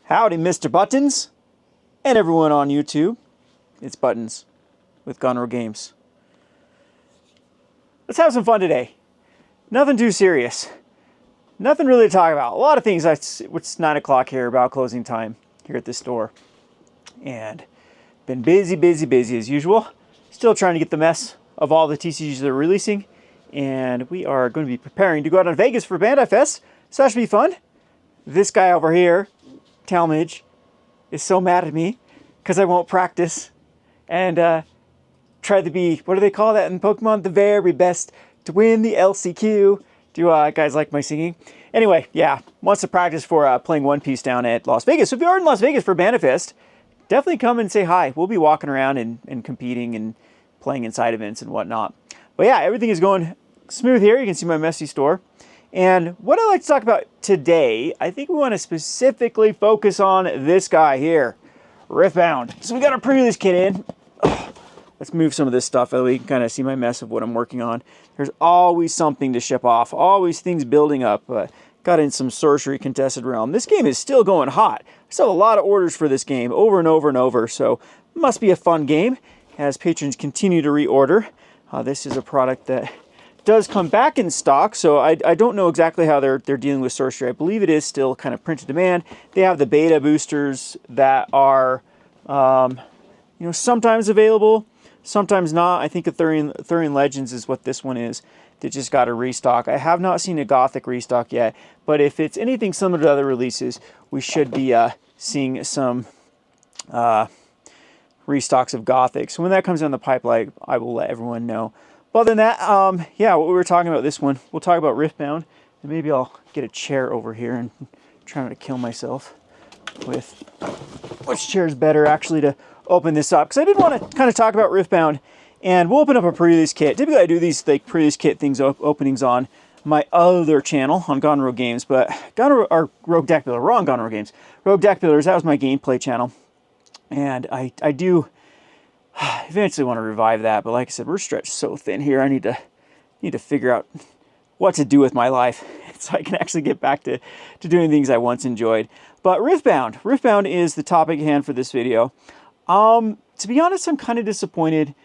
Howdy, Mr. Buttons, and everyone on YouTube. It's Buttons with Gunro Games. Let's have some fun today. Nothing too serious. Nothing really to talk about. A lot of things. It's 9 o'clock here, about closing time here at this store. And been busy as usual. Still trying to get the mess of all the TCGs they're releasing. And we are going to be preparing to go out to Vegas for Bandai Fest. So that should be fun. This guy over here, Talmage, is so mad at me because I won't practice and try to be, what do they call that in Pokemon? The very best to win the LCQ. Do guys like my singing? Anyway, yeah, wants to practice for playing One Piece down at Las Vegas. So if you are in Las Vegas for Bandai Fest, definitely come and say hi. We'll be walking around and competing and playing inside events and whatnot. But yeah, everything is going smooth here. You can see my messy store. And what I'd like to talk about today, I think we want to specifically focus on this guy here, Riftbound. So we got our pre-release kit in. Let's move some of this stuff so we can kind of see my mess of what I'm working on. There's always something to ship off, always things building up. Got in some Sorcery Contested Realm. This game is still going hot. I still have a lot of orders for this game over and over and over, so it must be a fun game as patrons continue to reorder. This is a product that does come back in stock, so I don't know exactly how they're dealing with Sorcery. I believe it is still kind of print to demand. They have the beta boosters that are sometimes available, sometimes not. I think Arthurian Legends is what this one is. They just got a restock. I have not seen a Gothic restock yet, but if it's anything similar to other releases, we should be seeing some restocks of Gothic. So when that comes down the pipeline, I will let everyone know. But other than that, yeah, what we were talking about this one, we'll talk about Riftbound, and maybe I'll get a chair over here and try not to kill myself with which chair is better actually to open this up, because I did want to kind of talk about Riftbound, and we'll open up a pre-release kit. Typically I do these like pre-release kit things openings on my other channel on Gunro Games, but Rogue Deck Builder, wrong Gunro Games. Rogue Deck Builders, that was my gameplay channel, and I do eventually want to revive that, but like I said, we're stretched so thin here. I need to figure out what to do with my life so I can actually get back to doing things I once enjoyed. But Riftbound is the topic at hand for this video. To be honest, I'm kind of disappointed.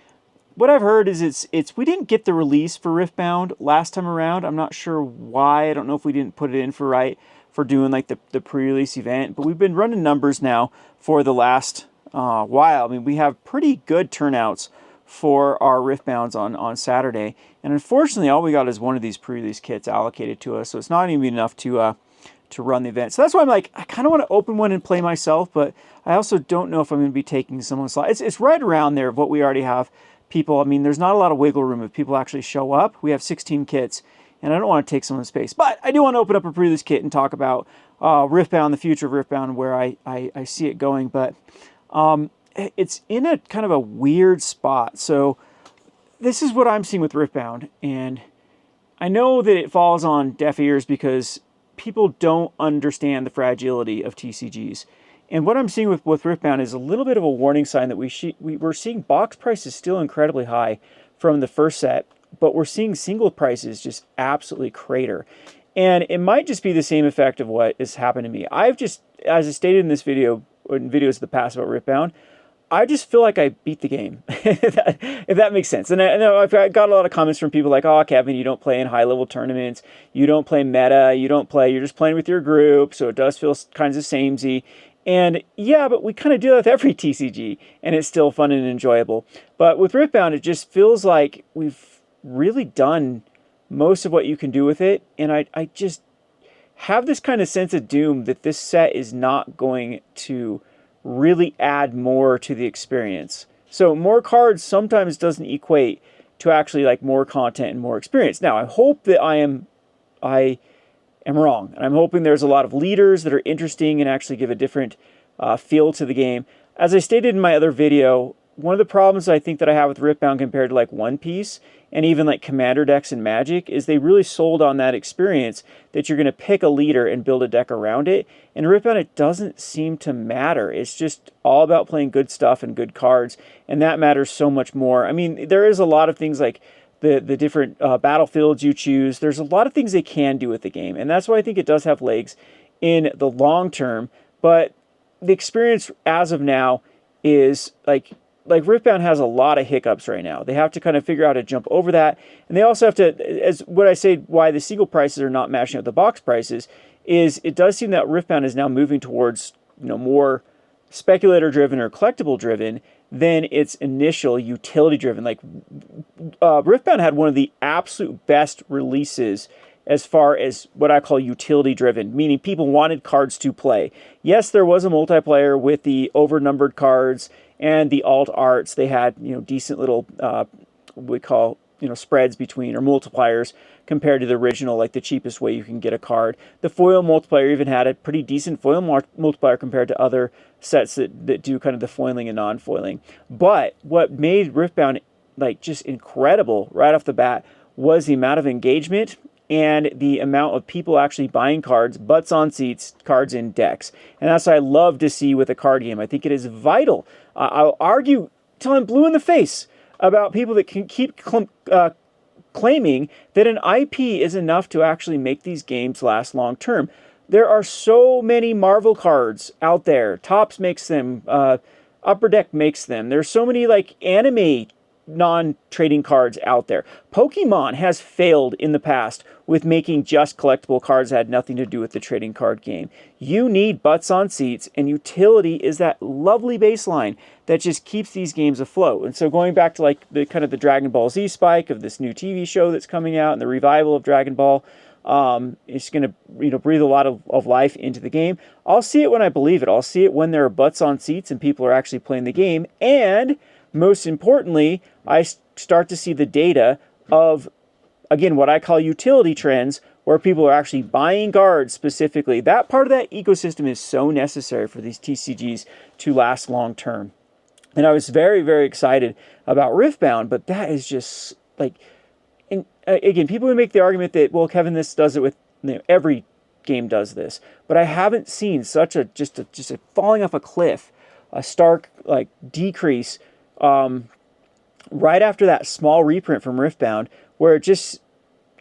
What I've heard is we didn't get the release for Riftbound last time around. I'm not sure why. I don't know if we didn't put it in for doing like the pre-release event, but we've been running numbers now for the last while. I mean, we have pretty good turnouts for our Riftbounds on Saturday, and unfortunately all we got is one of these pre-release kits allocated to us, so it's not even enough to run the event. So that's why I'm like, I kind of want to open one and play myself, but I also don't know if I'm going to be taking someone's slot. It's right around there of what we already have people. I mean, there's not a lot of wiggle room if people actually show up. We have 16 kits, and I don't want to take someone's space, but I do want to open up a pre-release kit and talk about Riftbound, the future of Riftbound, where I see it going. But it's in a kind of a weird spot. So this is what I'm seeing with Riftbound, and I know that it falls on deaf ears because people don't understand the fragility of TCGs. And what I'm seeing with Riftbound is a little bit of a warning sign that we're seeing box prices still incredibly high from the first set, but we're seeing single prices just absolutely crater. And it might just be the same effect of what has happened to me. I've just, as I stated in this video, or in videos of the past about Riftbound, I just feel like I beat the game, if that makes sense. And I know I've got a lot of comments from people like, oh, Kevin, you don't play in high-level tournaments, you don't play meta, you're just playing with your group, so it does feel kinds of samey. And yeah, but we kind of do that with every TCG, and it's still fun and enjoyable. But with Riftbound, it just feels like we've really done most of what you can do with it, and I just have this kind of sense of doom that this set is not going to really add more to the experience. So more cards sometimes doesn't equate to actually like more content and more experience. Now, I hope that I am wrong, and I'm hoping there's a lot of leaders that are interesting and actually give a different feel to the game. As I stated in my other video, one of the problems I think that I have with Riftbound compared to like One Piece and even like Commander decks and Magic is they really sold on that experience that you're going to pick a leader and build a deck around it. And Riftbound, it doesn't seem to matter. It's just all about playing good stuff and good cards, and that matters so much more. I mean, there is a lot of things like the different battlefields you choose. There's a lot of things they can do with the game, and that's why I think it does have legs in the long term. But the experience as of now is like Riftbound has a lot of hiccups right now. They have to kind of figure out how to jump over that, and they also have to, as what I say, why the Seagull prices are not matching up the box prices, is it does seem that Riftbound is now moving towards, you know, more speculator driven or collectible driven than its initial utility driven. Like Riftbound had one of the absolute best releases as far as what I call utility driven, meaning people wanted cards to play. Yes, there was a multiplayer with the overnumbered cards and the alt arts. They had, you know, decent little we call, you know, spreads between, or multipliers compared to the original, like the cheapest way you can get a card. The foil multiplier even had a pretty decent foil multiplier compared to other sets that do kind of the foiling and non-foiling. But what made Riftbound like just incredible right off the bat was the amount of engagement and the amount of people actually buying cards, butts on seats, cards in decks. And that's what I love to see with a card game. I think it is vital. I'll argue till I'm blue in the face about people that can keep claiming that an IP is enough to actually make these games last long term. There are so many Marvel cards out there. Topps makes them. Upper Deck makes them. There's so many like anime non-trading cards out there. Pokemon has failed in the past with making just collectible cards that had nothing to do with the trading card game. You need butts on seats, and utility is that lovely baseline that just keeps these games afloat. And so going back to like the kind of the Dragon Ball Z spike of this new TV show that's coming out and the revival of Dragon Ball, it's going to, you know, breathe a lot of life into the game. I'll see it when I believe it. I'll see it when there are butts on seats and people are actually playing the game. And most importantly, I start to see the data of, again, what I call utility trends, where people are actually buying cards specifically. That part of that ecosystem is so necessary for these TCGs to last long term. And I was very, very excited about Riftbound, but that is just like, and again, people would make the argument that, well, Kevin, this does it with, you know, every game does this, but I haven't seen such a just a falling off a cliff, a stark like decrease right after that small reprint from Riftbound, where it just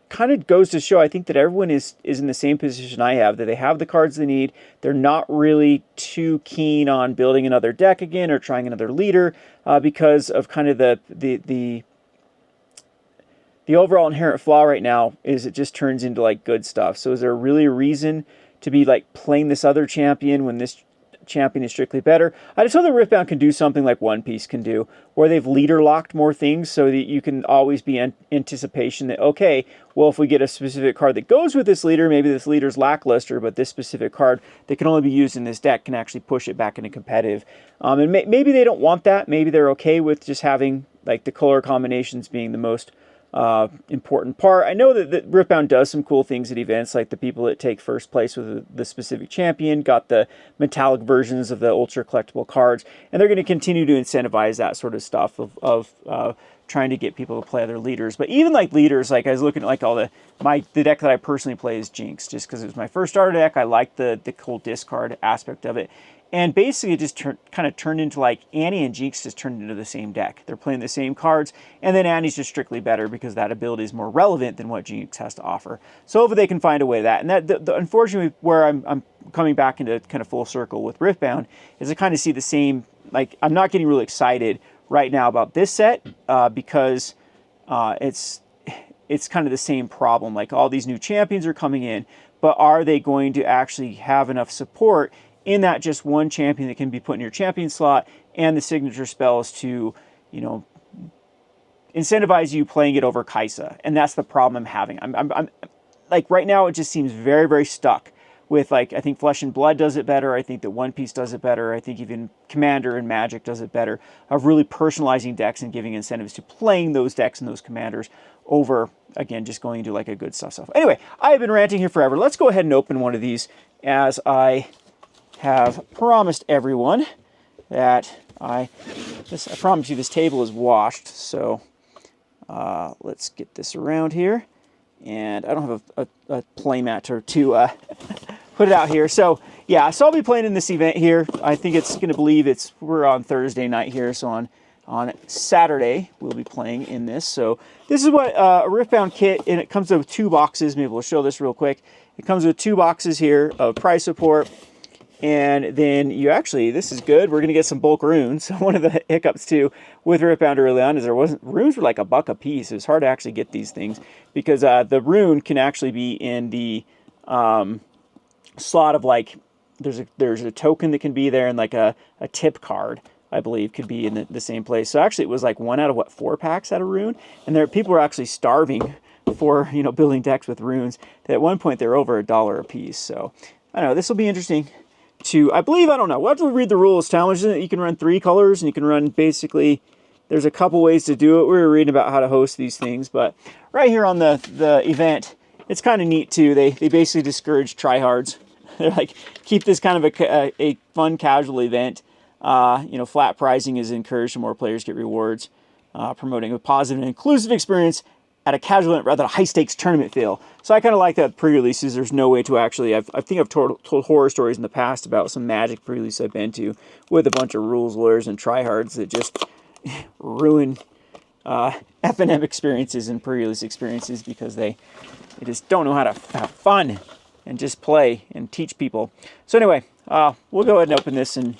kind of goes to show, I think, that everyone is in the same position I have, that they have the cards they need. They're not really too keen on building another deck again or trying another leader because of kind of the overall inherent flaw right now is it just turns into like good stuff. So is there really a reason to be like playing this other champion when this champion is strictly better? I just hope that Riftbound can do something like One Piece can do, where they've leader locked more things so that you can always be in anticipation that, okay, well, if we get a specific card that goes with this leader, maybe this leader's lackluster, but this specific card that can only be used in this deck can actually push it back into competitive. And maybe they don't want that. Maybe they're okay with just having like the color combinations being the most important part. I know that Riftbound does some cool things at events, like the people that take first place with the specific champion got the metallic versions of the ultra collectible cards, and they're going to continue to incentivize that sort of stuff of trying to get people to play other leaders. But even like leaders, like I was looking at like all the deck that I personally play is Jinx, just because it was my first starter deck. I liked the cool discard aspect of it. And basically it just kind of turned into like Annie and Jinx just turned into the same deck. They're playing the same cards, and then Annie's just strictly better because that ability is more relevant than what Jinx has to offer. So hopefully they can find a way to that. And that unfortunately, where I'm coming back into kind of full circle with Riftbound, is I kind of see the same, like I'm not getting really excited right now about this set because it's kind of the same problem. Like all these new champions are coming in, but are they going to actually have enough support in that just one champion that can be put in your champion slot and the signature spells to, you know, incentivize you playing it over Kaisa? And that's the problem I'm having. I'm like right now it just seems very, very stuck with, like, I think Flesh and Blood does it better. I think that One Piece does it better. I think even Commander and Magic does it better, of really personalizing decks and giving incentives to playing those decks and those commanders over, again, just going into like a good stuff. Anyway, I have been ranting here forever. Let's go ahead and open one of these, as I have promised everyone that I promise you this table is washed. So let's get this around here. And I don't have a playmat to put it out here. So yeah, so I'll be playing in this event here. I think it's going to believe we're on Thursday night here. So on Saturday, we'll be playing in this. So this is what a Riftbound kit, and it comes with 2 boxes. Maybe we'll show this real quick. It comes with 2 boxes here of prize support. And then you actually, this is good, we're going to get some bulk runes. So one of the hiccups too with Riftbound early on is runes were like $1 a piece. It was hard to actually get these things because the rune can actually be in the slot of like, there's a token that can be there, and like a tip card, I believe, could be in the same place. So actually it was like 1 out of 4 packs had a rune, and people were actually starving for, building decks with runes. At one point they were over $1 a piece. So I don't know, this will be interesting to, I believe, I don't know, we'll have to read the rules. Challenge it. You can run 3 colors, and you can run basically, there's a couple ways to do it. We were reading about how to host these things, but right here on the event, it's kind of neat too. They basically discourage tryhards. They're like, keep this kind of a fun, casual event. Flat pricing is encouraged so more players get rewards, promoting a positive and inclusive experience at a casual event rather than a high-stakes tournament feel. So I kind of like that pre-releases. There's no way to actually, I think I've told horror stories in the past about some Magic pre-release I've been to with a bunch of rules lawyers and tryhards that just ruin F&M experiences and pre-release experiences because they just don't know how to have fun and just play and teach people. So anyway, we'll go ahead and open this, and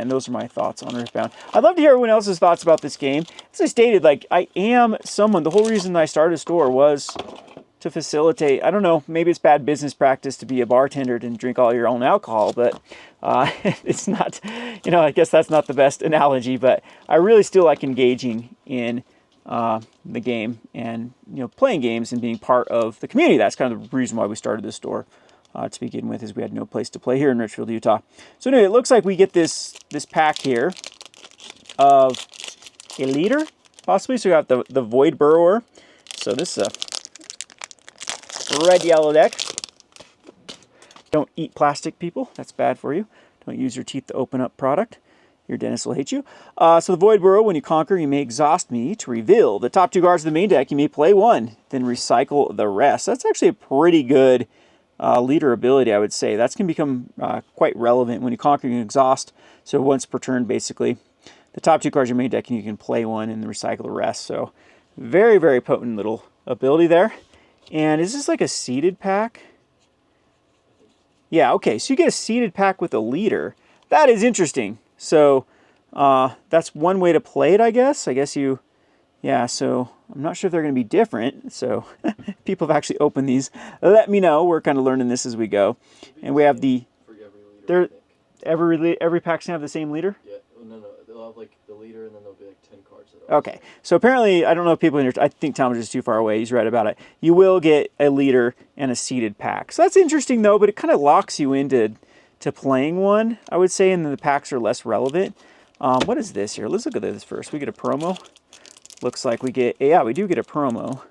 those are my thoughts on Riftbound. I'd love to hear everyone else's thoughts about this game. As I stated, like, I am someone, the whole reason I started a store was to facilitate, I don't know, maybe it's bad business practice to be a bartender and drink all your own alcohol, but it's not, I guess that's not the best analogy, but I really still like engaging in the game and, playing games and being part of the community. That's kind of the reason why we started this store. To begin with, is we had no place to play here in Richfield, Utah. So anyway, it looks like we get this pack here of a leader, possibly. So we have the Void Burrower. So this is a red-yellow deck. Don't eat plastic, people. That's bad for you. Don't use your teeth to open up product. Your dentist will hate you. So the Void Burrow, when you conquer, you may exhaust me to reveal the top 2 cards of the main deck. You may play 1, then recycle the rest. That's actually a pretty good leader ability, I would say. That's going to become quite relevant when you conquer and exhaust. So once per turn, basically, the top 2 cards of your main deck, and you can play 1 and recycle the rest. So very, very potent little ability there. And is this like a seeded pack? Yeah, okay. So you get a seeded pack with a leader. That is interesting. So that's one way to play it, I guess. Yeah, so I'm not sure if they're going to be different. So people have actually opened these. Let me know. We're kind of learning this as we go. And we have every pack's going to have the same leader? Yeah, no. They'll have like the leader, and then there'll be like 10 cards. Okay, so apparently, I don't know if people I think Thomas is too far away. He's right about it. You will get a leader and a seeded pack. So that's interesting, though, but it kind of locks you into playing one, I would say, and then the packs are less relevant. What is this here? Let's look at this first. We get a promo. Looks like we get, we do get a promo.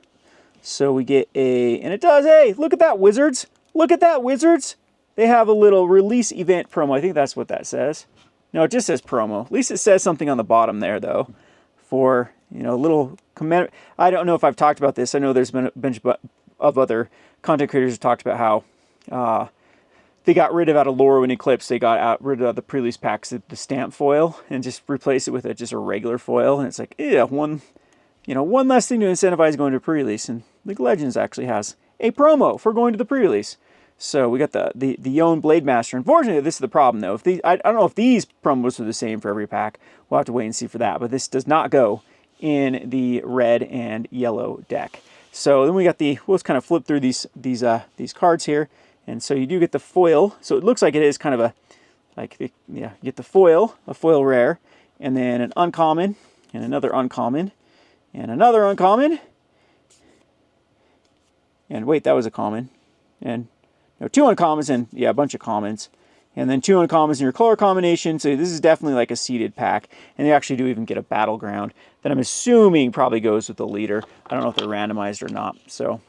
So we get and it does, hey, look at that, Wizards. Look at that, Wizards. They have a little release event promo. I think that's what that says. No, it just says promo. At least it says something on the bottom there, though, for, a little comment. I don't know if I've talked about this. I know there's been a bunch of other content creators who talked about how they got rid of, out of lore when Eclipse, they got rid of the pre-release packs, the stamp foil, and just replaced it with just a regular foil. And it's like, one less thing to incentivize going to pre-release. And League of Legends actually has a promo for going to the pre-release. So we got the Yon Blade Master. Unfortunately, this is the problem, though. I don't know if these promos are the same for every pack. We'll have to wait and see for that. But this does not go in the red and yellow deck. So then we got we'll just kind of flip through these cards here. And so you do get the foil. So it looks like it is kind of you get the foil, a foil rare, and then an uncommon, and another uncommon, and another uncommon. And wait, that was a common. And 2 uncommons and, a bunch of commons. And then 2 uncommons in your color combination. So this is definitely like a seeded pack. And they actually do even get a battleground that I'm assuming probably goes with the leader. I don't know if they're randomized or not. So,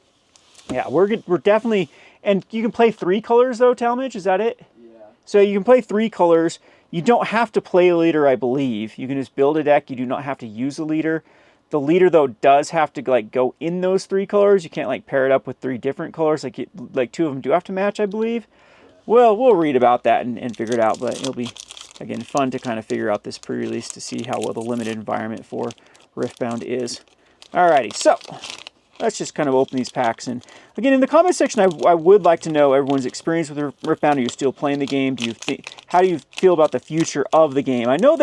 yeah, we're definitely... And you can play 3 colors, though, Talmadge? Is that it? Yeah. So you can play 3 colors. You don't have to play a leader, I believe. You can just build a deck. You do not have to use a leader. The leader, though, does have to go in those 3 colors. You can't pair it up with 3 different colors. 2 of them do have to match, I believe. Yeah. Well, we'll read about that and figure it out. But it'll be, again, fun to kind of figure out this pre-release to see how well the limited environment for Riftbound is. Alrighty, so let's just kind of open these packs. And again, in the comment section, I would like to know everyone's experience with Riftbound. Are you still playing the game? How do you feel about the future of the game? I know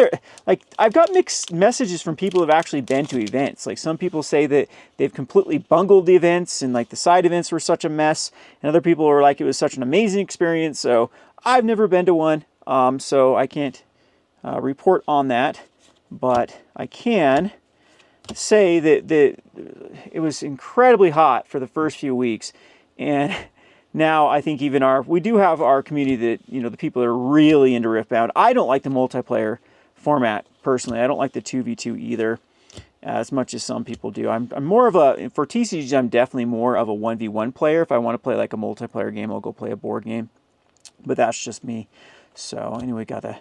I've got mixed messages from people who have actually been to events. Like some people say that they've completely bungled the events and like the side events were such a mess. And other people are like, it was such an amazing experience. So I've never been to one. So I can't report on that, but I can say that it was incredibly hot for the first few weeks, and now I think even we do have our community that, you know, the people that are really into Riftbound. I don't like the multiplayer format personally. I don't like the 2v2 either, as much as some people do. I'm more of for TCGs, I'm definitely more of a 1v1 player. If I want to play like a multiplayer game, I'll go play a board game, but that's just me. So anyway, gotta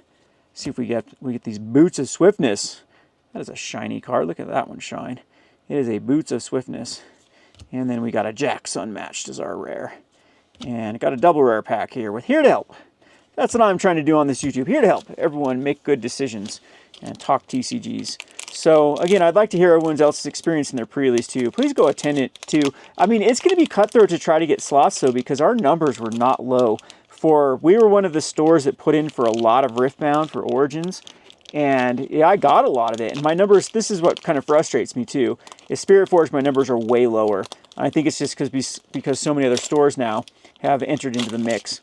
see if we get these Boots of Swiftness. That is a shiny card. Look at that one shine. It is a Boots of Swiftness. And then we got a Jax Unmatched as our rare. And got a double rare pack here with Here to Help. That's what I'm trying to do on this YouTube. Here to help everyone make good decisions and talk TCGs. So again, I'd like to hear everyone else's experience in their pre-release too. Please go attend it too. I mean, it's going to be cutthroat to try to get slots though, because our numbers were not low. We were one of the stores that put in for a lot of Riftbound for Origins. And yeah, I got a lot of it. And my numbers, this is what kind of frustrates me too, is Spiritforged, my numbers are way lower. I think it's just because so many other stores now have entered into the mix.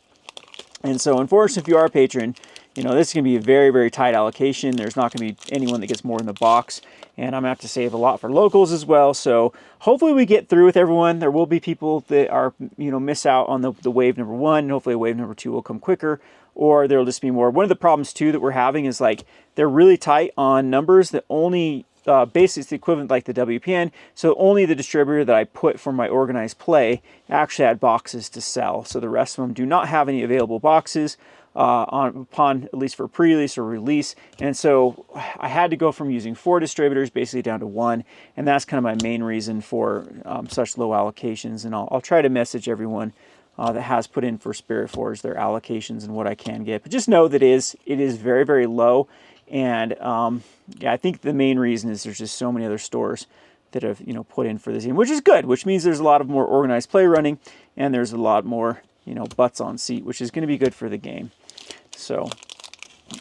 And so unfortunately, if you are a patron, you know, this is going to be a very, very tight allocation. There's not going to be anyone that gets more in the box. And I'm going to have to save a lot for locals as well. So hopefully we get through with everyone. There will be people that are, you know, miss out on the wave number 1. And hopefully wave number 2 will come quicker. Or there'll just be more. One of the problems too that we're having is like they're really tight on numbers that only basically it's the equivalent like the WPN. So only the distributor that I put for my organized play actually had boxes to sell. So the rest of them do not have any available boxes upon at least for pre-release or release. And so I had to go from using 4 distributors basically down to 1. And that's kind of my main reason for such low allocations. And I'll try to message everyone that has put in for Spiritforged their allocations and what I can get. But just know that it is very, very low. And yeah, I think the main reason is there's just so many other stores that have, you know, put in for this game, which is good, which means there's a lot of more organized play running and there's a lot more, you know, butts on seat, which is going to be good for the game. So,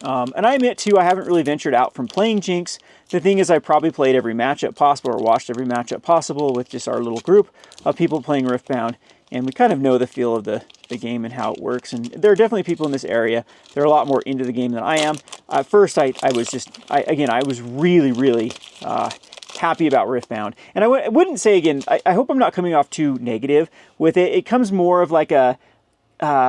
and I admit too, I haven't really ventured out from playing Jinx. The thing is, I probably played every matchup possible or watched every matchup possible with just our little group of people playing Riftbound. And we kind of know the feel of the game and how it works. And there are definitely people in this area that are a lot more into the game than I am. At first, I was really, really happy about Riftbound. And I wouldn't say, again, I hope I'm not coming off too negative with it. It comes more of like a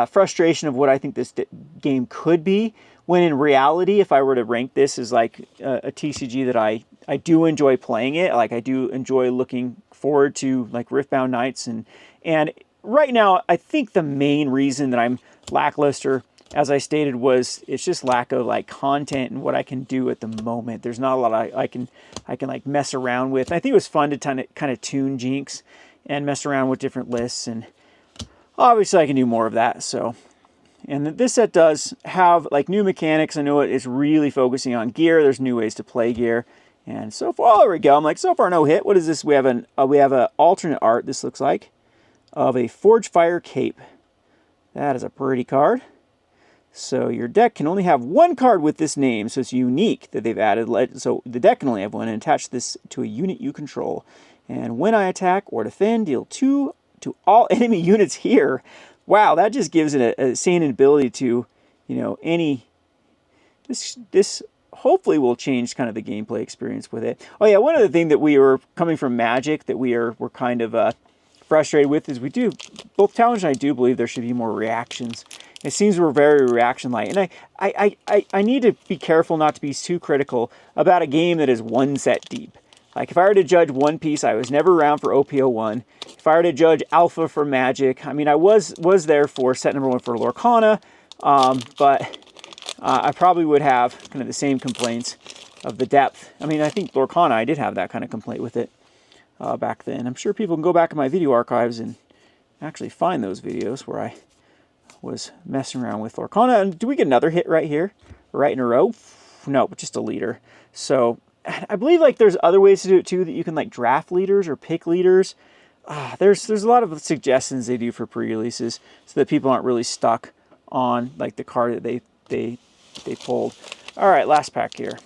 frustration of what I think this game could be. When in reality, if I were to rank this as like a TCG that I do enjoy playing it. Like I do enjoy looking forward to like Riftbound nights. And right now, I think the main reason that I'm lackluster, as I stated, was it's just lack of like content and what I can do at the moment. There's not a lot I can like mess around with. I think it was fun to kind of tune Jinx and mess around with different lists, and obviously I can do more of that. So, and this set does have like new mechanics. I know it is really focusing on gear. There's new ways to play gear, and so far, oh, there we go. I'm like, so far no hit. What is this? We have an alternate art. This looks like of a Forge Fire Cape. That is a pretty card. So your deck can only have 1 card with this name, so it's unique that they've added. So the deck can only have 1, and attach this to a unit you control. And when I attack or defend, deal 2 to all enemy units here. Wow, that just gives it a insane ability to, you know, this hopefully will change kind of the gameplay experience with it. Oh yeah, one other thing that we were coming from Magic that we're kind of frustrated with is both Challenge and I do believe there should be more reactions. It seems we're very reaction light, and I need to be careful not to be too critical about a game that is 1 set deep. Like if I were to judge One Piece, I was never around for OPO1. If I were to judge Alpha for Magic, I mean I was there for set number 1 for Lorcana, but I probably would have kind of the same complaints of the depth. I mean, I think Lorcana, I did have that kind of complaint with it back then. I'm sure people can go back in my video archives and actually find those videos where I was messing around with Lorcana. And do we get another hit right here? Right in a row? No, just a leader. So I believe like there's other ways to do it too, that you can like draft leaders or pick leaders. there's a lot of suggestions they do for pre-releases so that people aren't really stuck on like the card that they pulled. All right, last pack here,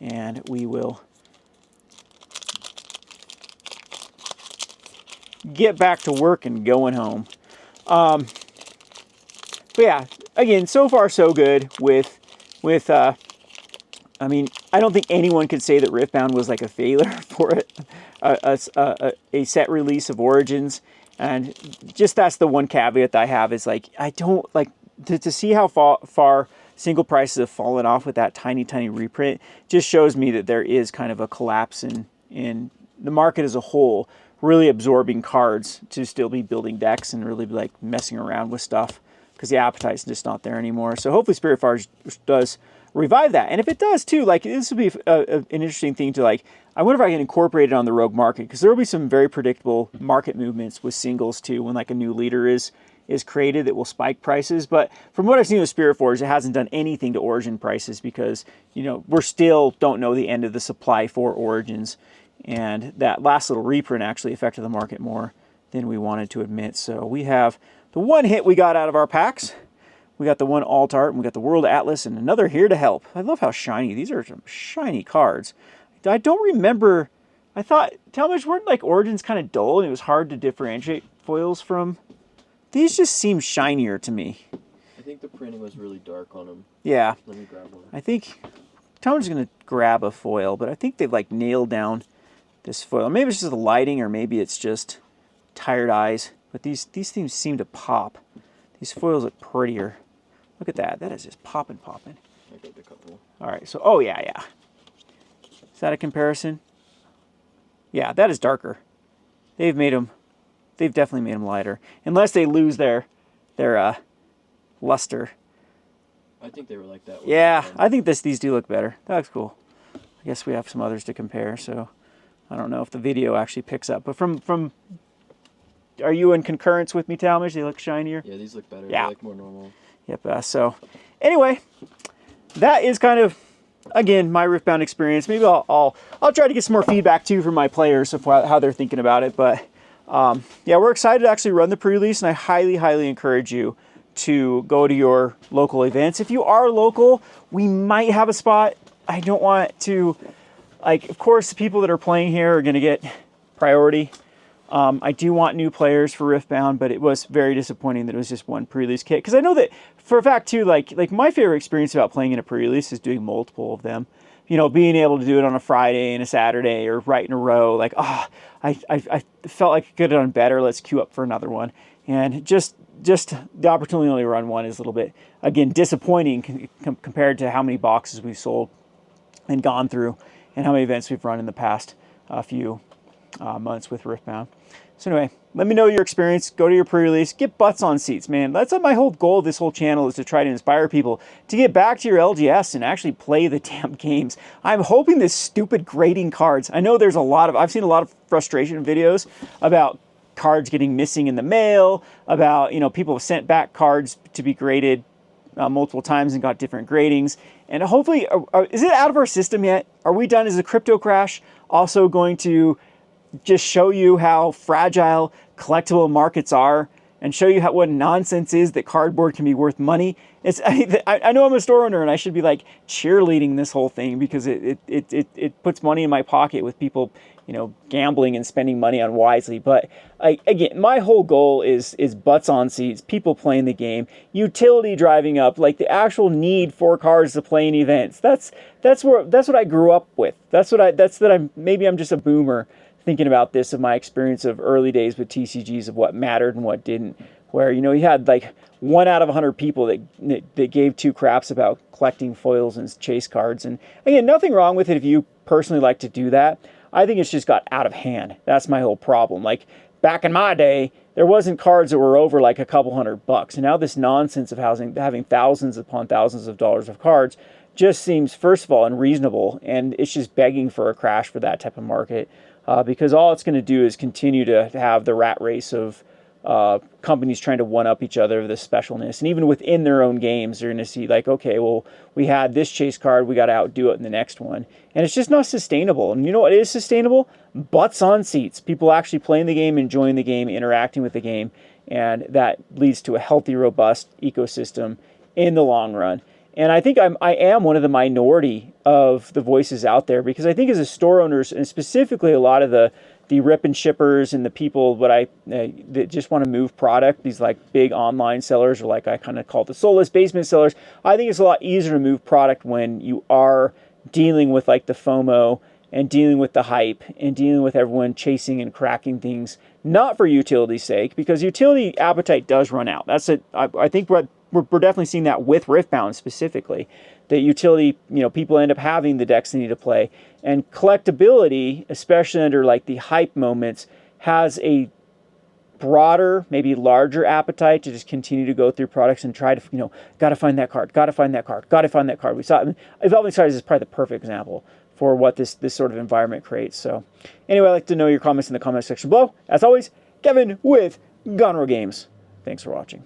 and we will get back to work and going home. But yeah, again, so far so good with I mean, I don't think anyone could say that Riftbound was like a failure for it, a set release of Origins, and just that's the one caveat that I have is like I don't like to see how far single prices have fallen off with that tiny reprint. Just shows me that there is kind of a collapse in the market as a whole, really absorbing cards to still be building decks and really be like messing around with stuff because the appetite's just not there anymore. So hopefully Spiritforged does revive that. And if it does too, like this would be an interesting thing to like, I wonder if I can incorporate it on the rogue market because there will be some very predictable market movements with singles too when like a new leader is created that will spike prices. But from what I've seen with Spiritforged, it hasn't done anything to Origin prices because, you know, we're still don't know the end of the supply for Origins. And that last little reprint actually affected the market more than we wanted to admit. So we have the one hit we got out of our packs. We got the one alt art, and we got the World Atlas, and another Here to Help. I love how shiny. These are some shiny cards. I don't remember. I thought Talmadge weren't like Origins kind of dull, and it was hard to differentiate foils from. These just seem shinier to me. I think the printing was really dark on them. Yeah. Let me grab one. I think Talmadge's going to grab a foil, but I think they've like nailed down this foil. Maybe it's just the lighting, or maybe it's just tired eyes. But these things seem to pop. These foils look prettier. Look at that. That is just popping. I grabbed a couple. All right. So, oh, yeah. Is that a comparison? Yeah, that is darker. They've definitely made them lighter. Unless they lose their luster. I think they were like that. Yeah, I think these do look better. That looks cool. I guess we have some others to compare, so I don't know if the video actually picks up. But from are you in concurrence with me, Talmadge? They look shinier? Yeah, these look better. Yeah. They look more normal. Yep. So anyway, that is kind of, again, my Riftbound experience. Maybe I'll try to get some more feedback too from my players of how they're thinking about it. But yeah, we're excited to actually run the pre-release, and I highly encourage you to go to your local events. If you are local, we might have a spot. I don't want to, like, of course, the people that are playing here are going to get priority. I do want new players for Riftbound, but it was very disappointing that it was just one pre-release kit. Because I know that for a fact too, like my favorite experience about playing in a pre-release is doing multiple of them. You know, being able to do it on a Friday and a Saturday or right in a row. Like, I felt like I could have done better. Let's queue up for another one. And just the opportunity to only run one is a little bit, again, disappointing compared to how many boxes we've sold and gone through and how many events we've run in the past few months with Riftbound. So anyway, let me know your experience. Go to your pre-release. Get butts on seats, man. That's my whole goal of this whole channel, is to try to inspire people to get back to your LGS and actually play the damn games. I'm hoping this stupid grading cards. I know there's I've seen a lot of frustration videos about cards getting missing in the mail, about, you know, people have sent back cards to be graded multiple times and got different gradings. And hopefully, is it out of our system yet? Are we done? Is the crypto crash also going to just show you how fragile collectible markets are and show you what nonsense is that cardboard can be worth money? I know I'm a store owner and I should be like cheerleading this whole thing because it puts money in my pocket with people, you know, gambling and spending money unwisely. But again, my whole goal is butts on seats, people playing the game, utility driving up, like the actual need for cards to play in events. That's what I grew up with. Maybe I'm just a boomer thinking about this, of my experience of early days with TCGs, of what mattered and what didn't, where, you know, you had like 1 out of 100 people that gave two craps about collecting foils and chase cards. And again, nothing wrong with it if you personally like to do that. I think it's just got out of hand. That's my whole problem. Like back in my day, there wasn't cards that were over like a couple $100. And now this nonsense of having thousands upon thousands of dollars of cards just seems, first of all, unreasonable. And it's just begging for a crash for that type of market. Because all it's going to do is continue to have the rat race of companies trying to one-up each other of the specialness. And even within their own games, they're going to see like, okay, well, we had this chase card, we got to outdo it in the next one. And it's just not sustainable. And you know what is sustainable? Butts on seats. People actually playing the game, enjoying the game, interacting with the game. And that leads to a healthy, robust ecosystem in the long run. And I think I am one of the minority of the voices out there, because I think as a store owners, and specifically a lot of the rip and shippers and the people that just want to move product, these like big online sellers, or like I kind of call it the soulless basement sellers, I think it's a lot easier to move product when you are dealing with like the FOMO and dealing with the hype and dealing with everyone chasing and cracking things, not for utility's sake, because utility appetite does run out. That's it. I think we're definitely seeing that with Riftbound specifically, that utility, people end up having the decks they need to play. And collectability, especially under like the hype moments, has a broader, maybe larger appetite to just continue to go through products and try to, gotta find that card, gotta find that card, gotta find that card. We saw Evolving Skies is probably the perfect example for what this sort of environment creates. So anyway, I'd like to know your comments in the comment section below. As always, Kevin with Gonro Games. Thanks for watching.